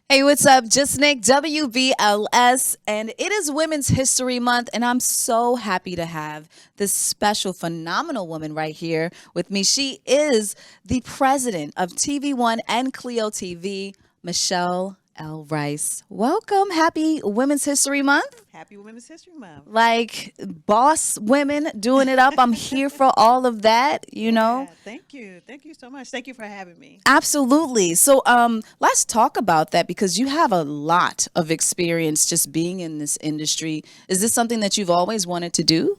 Hey, what's up? JusNik, WBLS, and it is Women's History Month, and I'm so happy to have this special, phenomenal woman right here with me. She is the president of TV1 and Cleo TV, Michelle L. Rice. Welcome. Happy Women's History Month. Happy Women's History Month. Like boss women doing it up. I'm here for all of that, you know. Yeah, thank you. Thank you so much. Thank you for having me. Absolutely. So let's talk about that because you have a lot of experience just being in this industry. Is this something that you've always wanted to do?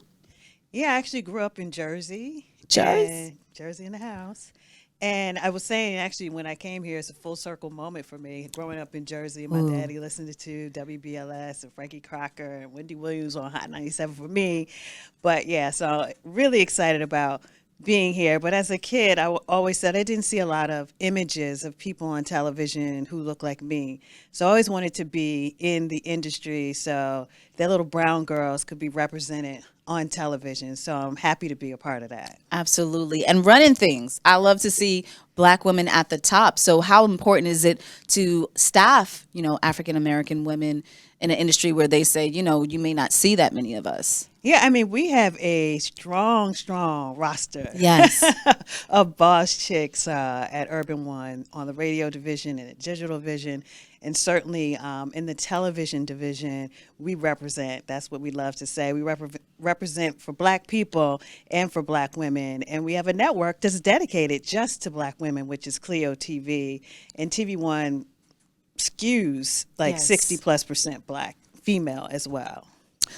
Yeah, I actually grew up in Jersey Jersey. and Jersey in the house. And I was saying, actually, when I came here, it's a full circle moment for me. Growing up in Jersey, my Ooh. daddy listened to WBLS and Frankie Crocker and Wendy Williams on Hot 97 for me. But yeah, so really excited about being here. But as a kid, always said I didn't see a lot of images of people on television who look like me. So I always wanted to be in the industry so that little brown girls could be represented on television. So I'm happy to be a part of that. Absolutely. And running things. I love to see black women at the top. So how important is it to staff, African American women in an industry where they say, you may not see that many of us? Yeah, I mean, we have a strong, strong roster Yes. of boss chicks at Urban One on the radio division and the digital division, and certainly in the television division, we represent. That's what we love to say. We represent for Black people and for Black women, and we have a network that's dedicated just to Black women, which is Cleo TV, and TV One skews like Yes. 60+% Black female as well.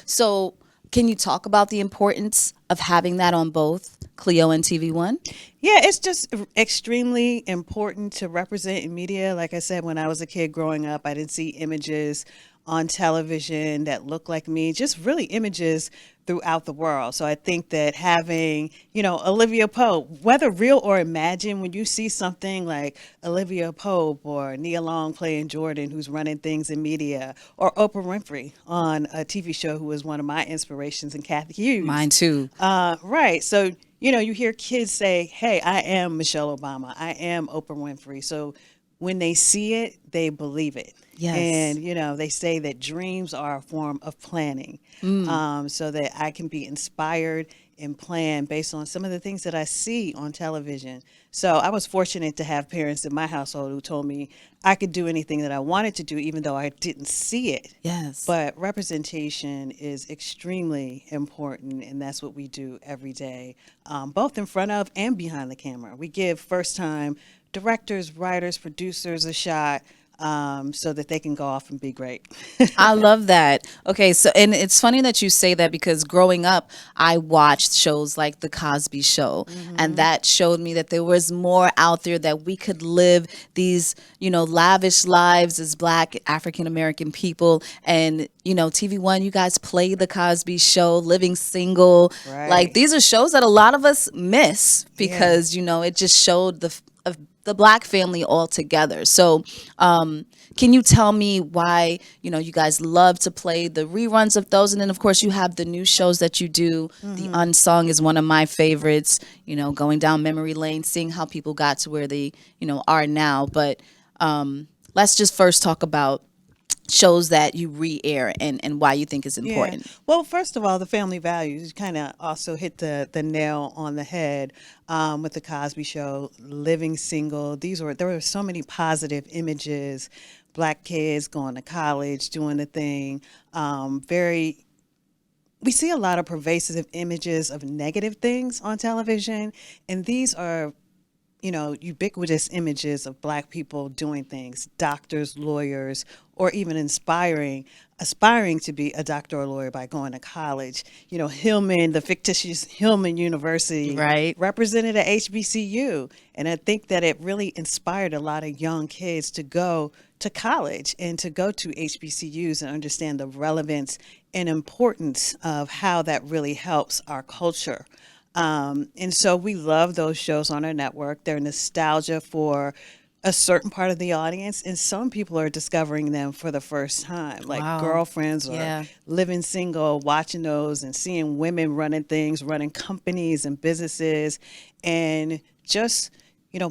So can you talk about the importance of having that on both Cleo and TV1? Yeah, it's just extremely important to represent in media. Like I said, when I was a kid growing up, I didn't see images on television that look like me, just really images throughout the world. So I think that having, Olivia Pope, whether real or imagined, when you see something like Olivia Pope or Nia Long playing Jordan, who's running things in media, or Oprah Winfrey on a TV show, who was one of my inspirations, and Kathy Hughes. Mine too. Right. So, you hear kids say, hey, I am Michelle Obama. I am Oprah Winfrey. So when they see it, they believe it. Yes. And, they say that dreams are a form of planning, so that I can be inspired and plan based on some of the things that I see on television. So I was fortunate to have parents in my household who told me I could do anything that I wanted to do, even though I didn't see it. Yes. But representation is extremely important, and that's what we do every day, both in front of and behind the camera. We give first time directors, writers, producers a shot, so that they can go off and be great. I love that. Okay, so and it's funny that you say that because growing up, I watched shows like The Cosby Show, and that showed me that there was more out there that we could live these, lavish lives as Black African American people. And TV1, you guys play The Cosby Show, Living Single. Like Right. these are shows that a lot of us miss Yeah. because it just showed the Black family all together. So, can you tell me why you guys love to play the reruns of those, and then of course you have the new shows that you do. The Unsung is one of my favorites. Going down memory lane, seeing how people got to where they are now. But let's just first talk about shows that you re-air and why you think is Yeah. important. Well, first of all, the family values kind of also hit the nail on the head, with the Cosby Show, Living Single. There were so many positive images, Black kids going to college, doing the thing. Very We see a lot of pervasive images of negative things on television, and these are ubiquitous images of Black people doing things, doctors, lawyers, or even aspiring to be a doctor or lawyer by going to college. Hillman, the fictitious Hillman University, Right. represented at HBCU. And I think that it really inspired a lot of young kids to go to college and to go to HBCUs and understand the relevance and importance of how that really helps our culture. And so we love those shows on our network. They're nostalgia for a certain part of the audience, and some people are discovering them for the first time, like Wow. girlfriends or Yeah. living single, watching those and seeing women running things, running companies and businesses. And just,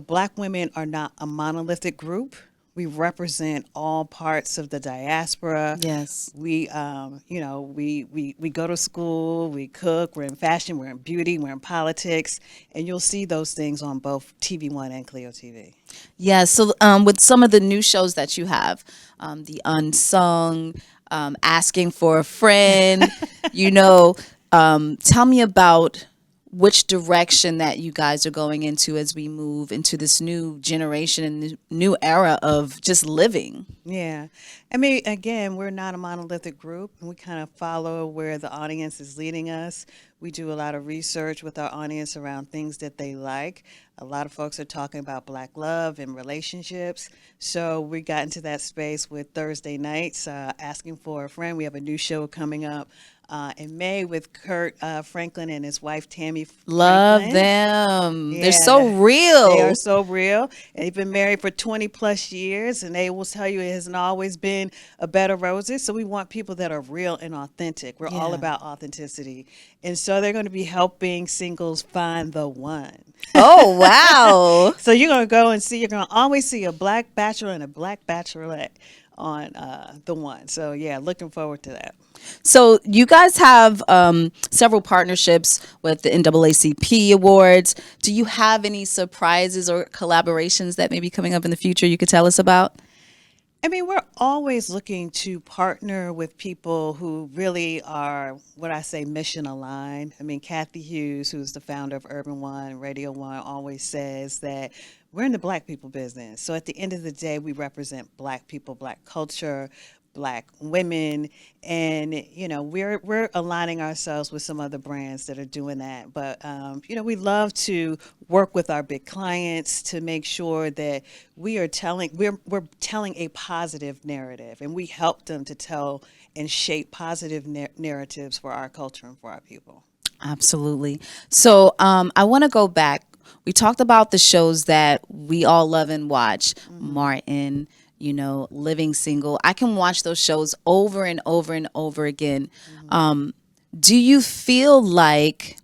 Black women are not a monolithic group. We represent all parts of the diaspora. Yes. We go to school, we cook, we're in fashion, we're in beauty, we're in politics, and you'll see those things on both TV One and Cleo TV. Yeah, so with some of the new shows that you have, the Unsung, Asking for a Friend, you know, tell me about which direction that you guys are going into as we move into this new generation and new era of just living. Yeah. I mean, again, we're not a monolithic group, and we kind of follow where the audience is leading us. We do a lot of research with our audience around things that they like. A lot of folks are talking about Black love and relationships. So we got into that space with Thursday nights, Asking for a Friend. We have a new show coming up in May with Kurt Franklin and his wife, Tammy Love Franklin. them. They're Yeah, so they are real. so real. And they've been married for 20 plus years, and they will tell you it hasn't always been a bed of roses. So we want people that are real and authentic. We're all Yeah. about authenticity. And so they're going to be helping singles find the one. Oh, wow. So you're going to go and see, you're going to always see a black bachelor and a black bachelorette on the one. So yeah, looking forward to that. So you guys have several partnerships with the NAACP awards. Do you have any surprises or collaborations that may be coming up in the future you could tell us about? I mean, we're always looking to partner with people who really are what I say mission aligned. I mean, Kathy Hughes, who's the founder of Urban One, Radio One, always says that we're in the Black people business. So at the end of the day, we represent Black people, Black culture, Black women, and we're aligning ourselves with some other brands that are doing that. But we love to work with our big clients to make sure that we're telling a positive narrative, and we help them to tell and shape positive narratives for our culture and for our people. Absolutely. So I want to go back. We talked about the shows that we all love and watch. Martin, Living Single. I can watch those shows over and over and over again. Do you feel like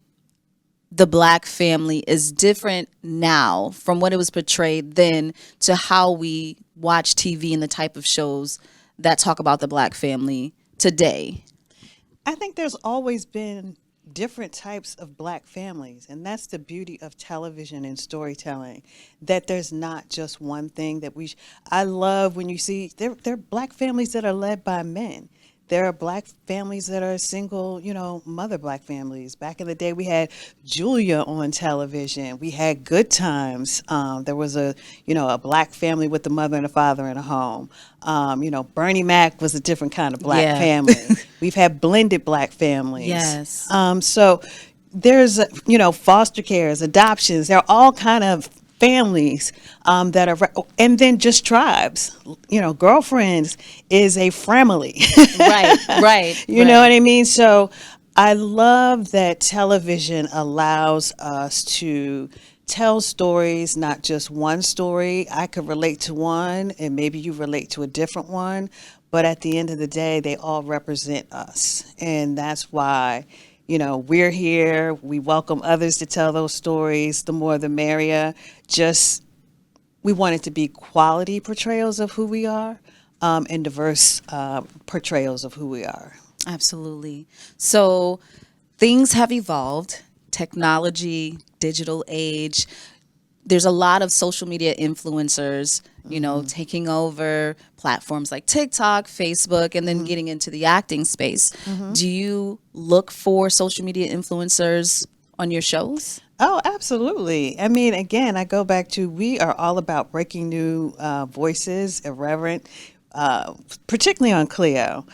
the Black family is different now from what it was portrayed then to how we watch TV and the type of shows that talk about the Black family today? I think there's always been different types of Black families, and that's the beauty of television and storytelling, that there's not just one thing that I love when you see there are Black families that are led by men. There are Black families that are single, mother Black families. Back in the day, we had Julia on television. We had Good Times. There was a Black family with the mother and a father in a home. Bernie Mac was a different kind of Black Yeah. family. We've had blended Black families. Yes. So there's, foster cares, adoptions. They're all kind of families that are, and then just tribes. Girlfriends is a family. Right, right. You know what I mean? So I love that television allows us to tell stories, not just one story. I could relate to one, and maybe you relate to a different one, but at the end of the day, they all represent us. And that's why, we're here. We welcome others to tell those stories. The more the merrier. We want it to be quality portrayals of who we are, and diverse portrayals of who we are. Absolutely. So things have evolved, technology, digital age. There's a lot of social media influencers, taking over platforms like TikTok, Facebook, and then getting into the acting space. Do you look for social media influencers on your shows? Oh, absolutely. I mean, again, I go back to we are all about breaking new voices, irreverent, particularly on Cleo.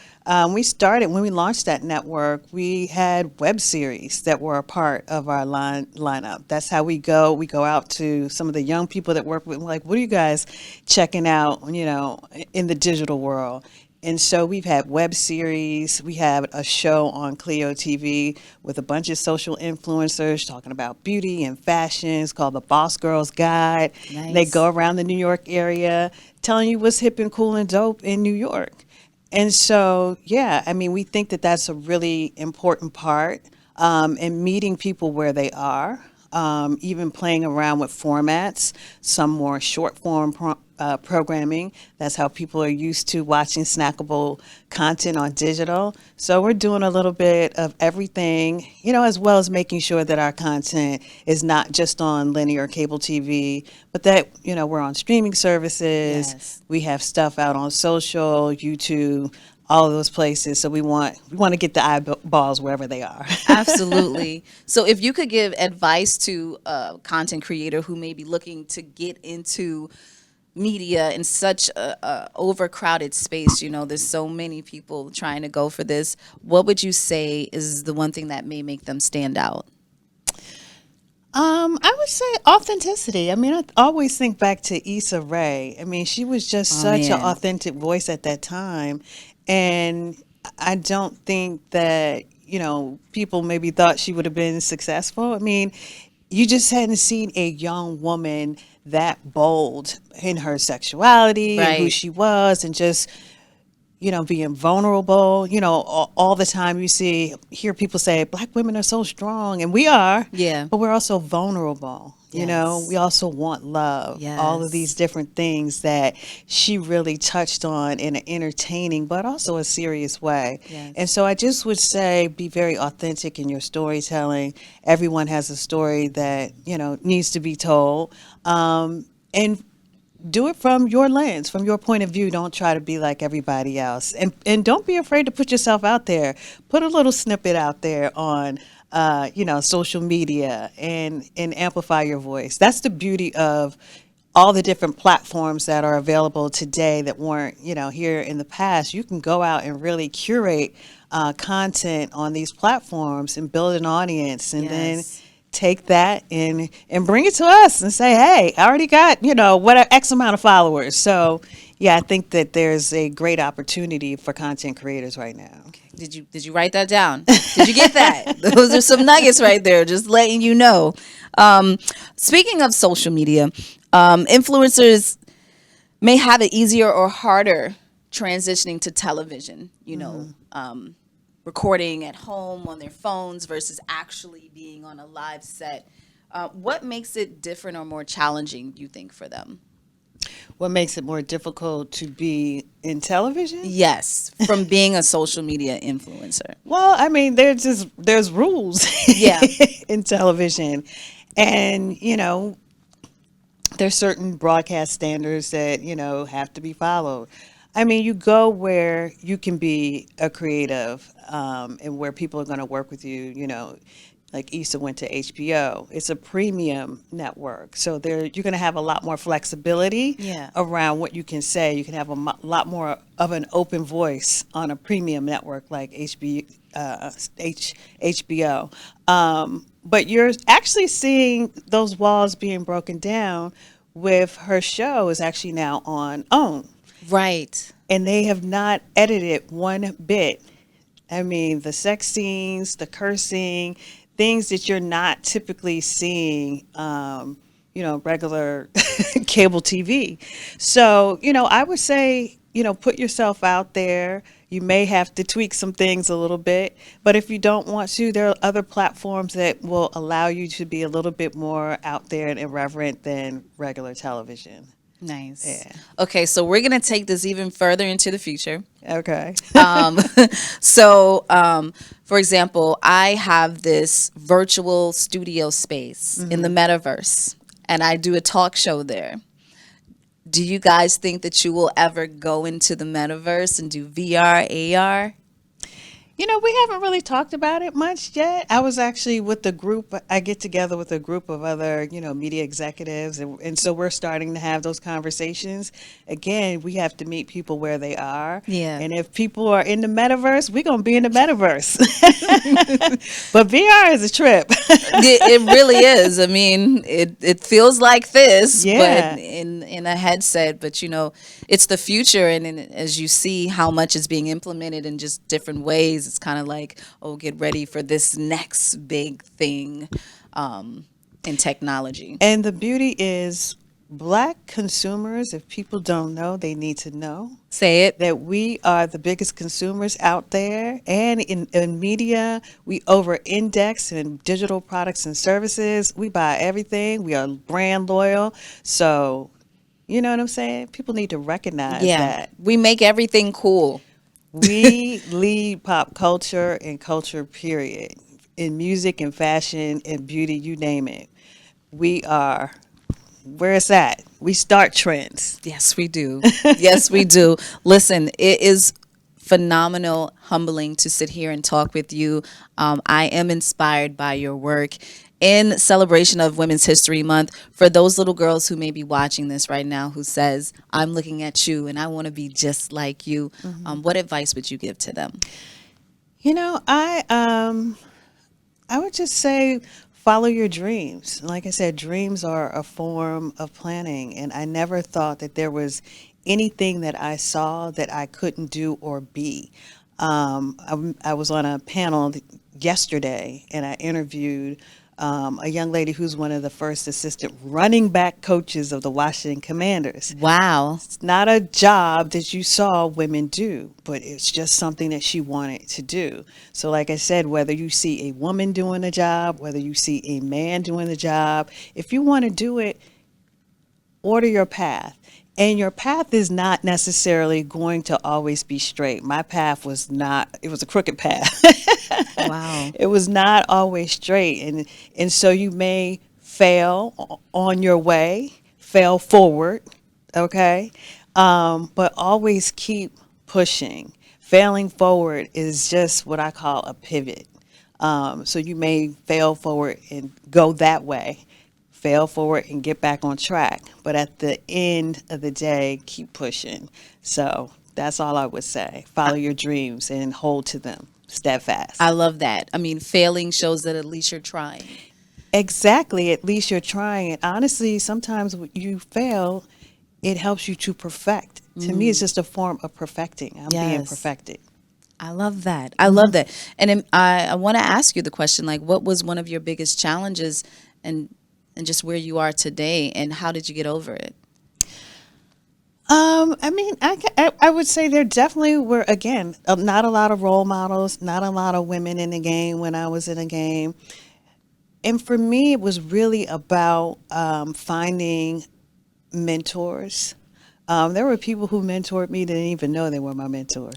We started when we launched that network. We had web series that were a part of our lineup. That's how we go. We go out to some of the young people that work with, like, what are you guys checking out? In the digital world. And so we've had web series. We have a show on Cleo TV with a bunch of social influencers talking about beauty and fashion. It's called the Boss Girls Guide. Nice. They go around the New York area telling you what's hip and cool and dope in New York. And so, yeah, I mean, we think that that's a really important part in meeting people where they are. even playing around with formats, some more short form programming. That's how people are used to watching snackable content on digital. So we're doing a little bit of everything, as well as making sure that our content is not just on linear cable TV, but that, we're on streaming services. Yes. We have stuff out on social, YouTube, all of those places. So we want to get the eyeballs wherever they are. Absolutely. So if you could give advice to a content creator who may be looking to get into media in such a overcrowded space, there's so many people trying to go for this, what would you say is the one thing that may make them stand out? I would say authenticity. I mean, I always think back to Issa Rae. I mean, she was just Oh such an man. authentic voice at that time. And I don't think that, people maybe thought she would have been successful. I mean, you just hadn't seen a young woman that bold in her sexuality and who Right. she was, and just being vulnerable. All the time hear people say black women are so strong, and we are, Yeah. but we're also vulnerable. We Yes. also want love, all of these Yes. different things that she really touched on in an entertaining, but also a serious way. And Yes. so I just would say be very authentic in your storytelling. Everyone has a story that, needs to be told. And do it from your lens, from your point of view. Don't try to be like everybody else, and don't be afraid to put yourself out there. Put a little snippet out there on social media, and amplify your voice. That's the beauty of all the different platforms that are available today that weren't here in the past. You can go out and really curate content on these platforms and build an audience, and then Yes. take that and bring it to us and say, hey, I already got what X amount of followers. So yeah, I think that there's a great opportunity for content creators right now. Did you write that down? Did you get that? Those are some nuggets right there, just letting you know. Speaking of social media, influencers may have it easier or harder transitioning to television, recording at home on their phones versus actually being on a live set. What makes it different or more challenging, you think, for them? What makes it more difficult to be in television? Yes, from being a social media influencer. Well, I mean, there's rules Yeah. in television, and there's certain broadcast standards that have to be followed. I mean, you go where you can be a creative, and where people are going to work with you. Like Issa went to HBO. It's a premium network, so you're going to have a lot more flexibility Yeah. around what you can say. You can have a lot more of an open voice on a premium network like HBO. But you're actually seeing those walls being broken down with her show is actually now on OWN, Right. and they have not edited one bit. I mean, the sex scenes, the cursing, things that you're not typically seeing, regular cable TV. So, I would say, put yourself out there. You may have to tweak some things a little bit, but if you don't want to, there are other platforms that will allow you to be a little bit more out there and irreverent than regular television. Nice. Yeah. Okay, so we're going to take this even further into the future. Okay. Um, so, for example, I have this virtual studio space in the metaverse, and I do a talk show there. Do you guys think that you will ever go into the metaverse and do VR, AR? We haven't really talked about it much yet. I was actually with the group, I get together with a group of other, media executives, and so we're starting to have those conversations. Again, we have to meet people where they are. Yeah. And if people are in the metaverse, we're going to be in the metaverse. But VR is a trip. It really is. I mean, it feels like this, Yeah. but in a headset. But it's the future, and as you see how much is being implemented in just different ways, it's kind of like, oh, get ready for this next big thing in technology. And the beauty is Black consumers, if people don't know, they need to know Say it. that we are the biggest consumers out there. And in media, we over index in digital products and services. We buy everything. We are brand loyal. So, you know what I'm saying? People need to recognize Yeah. that. We make everything cool. We lead pop culture and culture, period. In music and fashion and beauty, you name it. We are where it's at. We start trends. Yes, we do. Yes, we do. Listen, it is phenomenal, humbling to sit here and talk with you. I am inspired by your work. In celebration of Women's History Month, for those little girls who may be watching this right now who says, I'm looking at you and I want to be just like you, what advice would you give to them? You know, I would just say follow your dreams. Like I said, dreams are a form of planning, and I never thought that there was anything that I saw that I couldn't do or be. I was on a panel yesterday, and I interviewed a young lady who's one of the first assistant running back coaches of the Washington Commanders. Wow. It's not a job that you saw women do, but it's just something that she wanted to do. So, like I said, whether you see a woman doing a job, whether you see a man doing the job, if you want to do it, order your path. And your path is not necessarily going to always be straight. My path was not, it was a crooked path. Wow. It was not always straight. And so you may fail on your way, fail forward, okay? But always keep pushing. Failing forward is just what I call a pivot. So you may fail forward and go that way, fail forward and get back on track. But at the end of the day, keep pushing. So that's all I would say. Follow your dreams and hold to them steadfast. I love that. I mean, failing shows that at least you're trying. Exactly. At least you're trying. And honestly, sometimes when you fail, it helps you to perfect. To me, it's just a form of perfecting. I'm being Yes. perfected. I love that. I love that. And I want to ask you the question, like, what was one of your biggest challenges and just where you are today, and how did you get over it? I mean, I would say there definitely were, again, not a lot of role models, not a lot of women in the game when I was in a game. And for me, it was really about finding mentors. There were people who mentored me that didn't even know they were my mentor.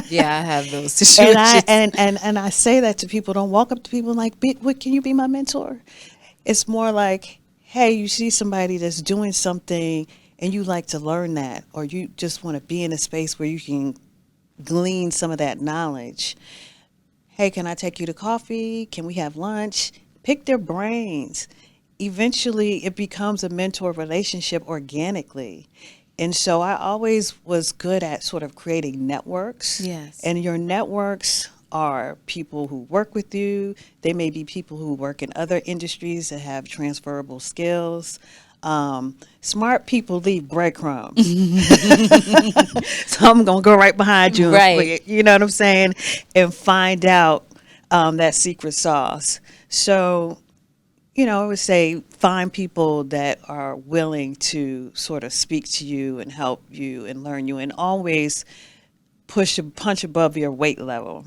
Yeah, I have those And I situations. and I say that to people. Don't walk up to people and like, what, can you be my mentor? It's more like, hey, you see somebody that's doing something and you like to learn that, or you just want to be in a space where you can glean some of that knowledge. Hey, can I take you to coffee? Can we have lunch? Pick their brains. Eventually, it becomes a mentor relationship organically. And so I always was good at sort of creating networks. Yes. And your networks are people who work with you. They may be people who work in other industries that have transferable skills. Smart people leave breadcrumbs. So I'm going to go right behind you. Right. You know what I'm saying? And find out that secret sauce. So, you know, I would say find people that are willing to sort of speak to you and help you and learn you, and always punch above your weight level.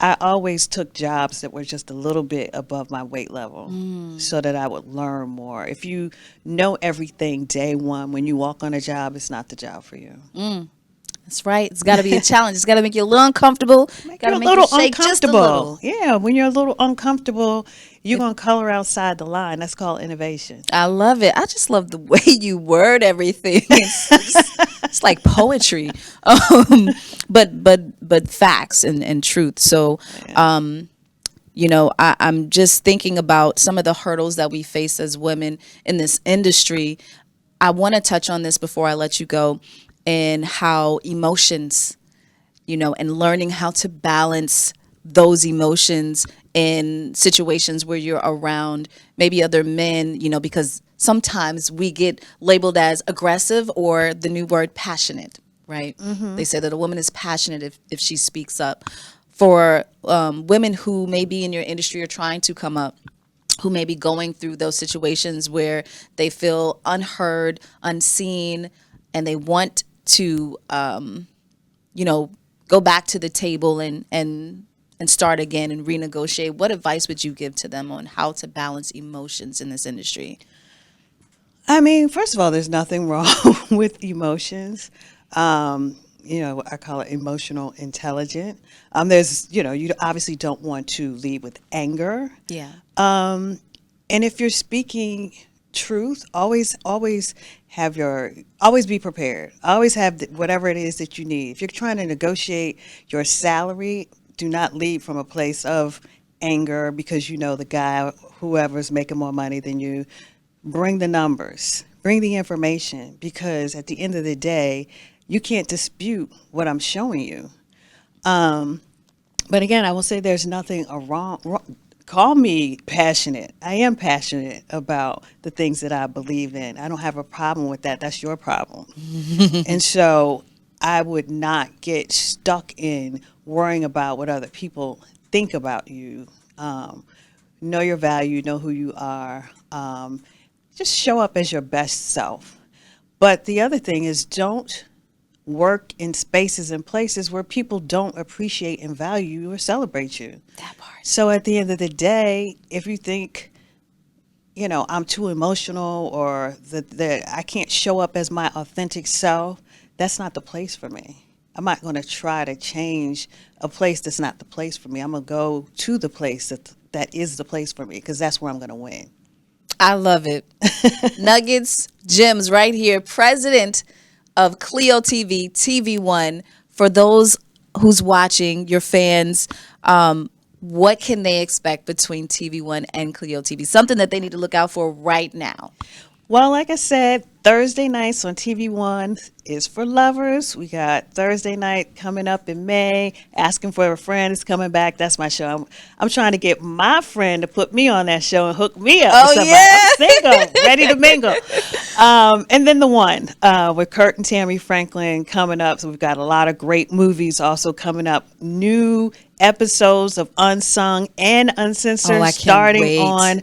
I always took jobs that were just a little bit above my weight level so that I would learn more. If you know everything day one, when you walk on a job, it's not the job for you. That's right. It's got to be a challenge. It's got to make you a little uncomfortable. Make Got you to a make little you shake just a uncomfortable. little. Yeah, when you're a little uncomfortable, you're going to color outside the line. That's called innovation. I love it. I just love the way you word everything. It's like poetry, but facts and truth. So, you know, I'm just thinking about some of the hurdles that we face as women in this industry. I want to touch on this before I let you go, and how emotions, you know, and learning how to balance those emotions in situations where you're around maybe other men, you know, because sometimes we get labeled as aggressive, or the new word passionate, right? They say that a woman is passionate if she speaks up. For women who may be in your industry or trying to come up, who may be going through those situations where they feel unheard, unseen, and they want to, you know, go back to the table and start again and renegotiate, what advice would you give to them on how to balance emotions in this industry? I mean, first of all, there's nothing wrong with emotions. I call it emotional intelligent. You obviously don't want to lead with anger. Yeah. And if you're speaking truth, always be prepared. Always have whatever it is that you need. If you're trying to negotiate your salary, do not lead from a place of anger because you know the guy, whoever's making more money than you. Bring the numbers, bring the information, because at the end of the day, you can't dispute what I'm showing you. But again, I will say there's nothing wrong. Call me passionate. I am passionate about the things that I believe in. I don't have a problem with that. That's your problem. And so I would not get stuck in worrying about what other people think about you. Know your value, know who you are. Just show up as your best self. But the other thing is, don't work in spaces and places where people don't appreciate and value you or celebrate you. That part. So at the end of the day, if you think, I'm too emotional or that I can't show up as my authentic self, that's not the place for me. I'm not going to try to change a place that's not the place for me. I'm going to go to the place that is the place for me, because that's where I'm going to win. I love it. Nuggets, gems right here. President of Cleo TV, TV1. For those who's watching, your fans, what can they expect between TV1 and Cleo TV? Something that they need to look out for right now. Well, like I said, Thursday nights on TV1 is for lovers. We got Thursday night coming up in May. Asking for a Friend is coming back. That's my show. I'm trying to get my friend to put me on that show and hook me up with somebody. Yeah. I'm single, ready to mingle. And then The One with Kurt and Tammy Franklin coming up. So we've got a lot of great movies also coming up. New episodes of Unsung and Uncensored starting wait. on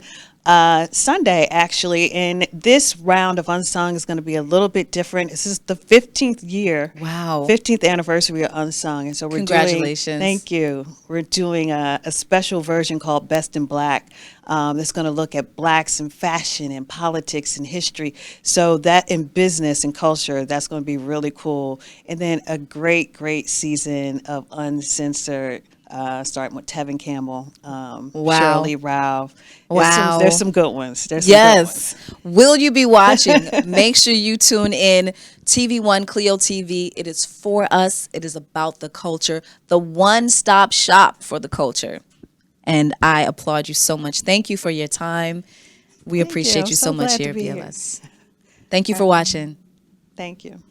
Sunday, actually. And this round of Unsung is going to be a little bit different. This is the 15th year. Wow. 15th anniversary of Unsung. And so Congratulations. Thank you. We're doing a special version called Best in Black. That's going to look at blacks in fashion and politics and history. So that in business and culture, that's going to be really cool. And then a great, great season of Uncensored. Starting with Tevin Campbell, Shirley Ralph. Wow. There's some good ones. Yes. Will you be watching? Make sure you tune in. TV1, Cleo TV. It is for us. It is about the culture. The one-stop shop for the culture. And I applaud you so much. Thank you for your time. We appreciate you so much here at BLS. Thank you for watching. Thank you.